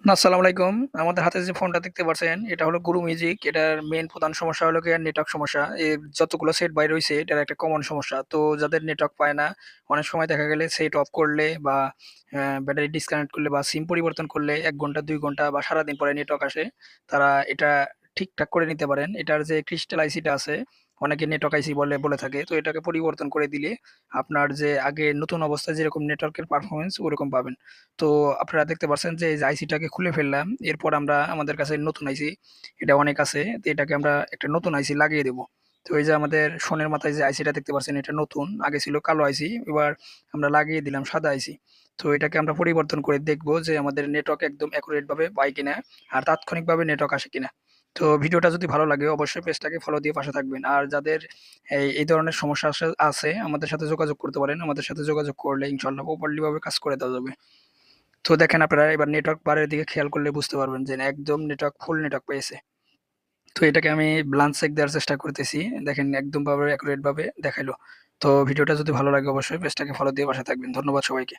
না, আসসালামু আলাইকুম। আমাদের হাতে যে ফোনটা দেখতে পাচ্ছেন, এটা হলো গুরু মিউজিক। এটার মেইন প্রধান সমস্যা হলো গিয়ে নেটওয়ার্ক সমস্যা। এর যতগুলো সেট বাইর হইছে, এটার একটা কমন সমস্যা। তো যাদের নেটওয়ার্ক পায় না, অনেক সময় দেখা গেলে সেট অফ করলে বা ব্যাটারি ডিসকানেক্ট করলে বা সিম পরিবর্তন করলে ১ ঘন্টা, ২ ঘন্টা বা সারাদিন পরে নেটওয়ার্ক আসে। তারা এটা ঠিকঠাক করে নিতে পারেন। এটার যে ক্রিস্টাল আইসিটা আছে, অনেকে নেটওয়ার্ক আইসি বলে থাকে। তো এটাকে পরিবর্তন করে দিলে আপনার যে আগে নতুন অবস্থায় যেরকম নেটওয়ার্কের পারফরম্যান্স ওরকম পাবেন। তো আপনারা দেখতে পাচ্ছেন যে এই যে আইসিটাকে খুলে ফেললাম। এরপর আমরা আমাদের কাছে নতুন আইসি এটা অনেক আছে। তো এটাকে আমরা একটা নতুন আইসি লাগিয়ে দেব। তো এই যে আমাদের ফোনের মাথায় যে আইসিটা দেখতে পাচ্ছেন এটা নতুন। আগে ছিল কালো আইসি। এবার আমরা লাগিয়ে দিলাম সাদা আইসি। তো এটাকে আমরা পরিবর্তন করে দেখব যে আমাদের নেটওয়ার্ক একদম অ্যাকুরেট ভাবে পাই কিনা আর তাৎক্ষণিকভাবে নেটওয়ার্ক আসে কিনা। তো ভিডিওটা যদি ভালো লাগে অবশ্যই পেজটাকে ফলো দিয়ে পাশে থাকবেন। আর যাদের এই ধরনের সমস্যা আছে আমাদের সাথে যোগাযোগ করতে পারেন। আমাদের সাথে যোগাযোগ করলে ইনশাআল্লাহ প্রপারলি ভাবে কাজ করে দেওয়া যাবে। তো দেখেন আপনারা এবার নেটওয়ার্ক বারের দিকে খেয়াল করলে বুঝতে পারবেন যে না, একদম নেটওয়ার্ক ফুল নেটওয়ার্ক পেয়েছে। তো এটাকে আমি ব্লান্স চেক দেওয়ার চেষ্টা করতেছি। দেখেন একদম ভাবে অ্যাকুরেট ভাবে দেখাইলো। তো ভিডিওটা যদি ভালো লাগে অবশ্যই পেজটাকে ফলো দিয়ে পাশে থাকবেন। ধন্যবাদ সবাইকে।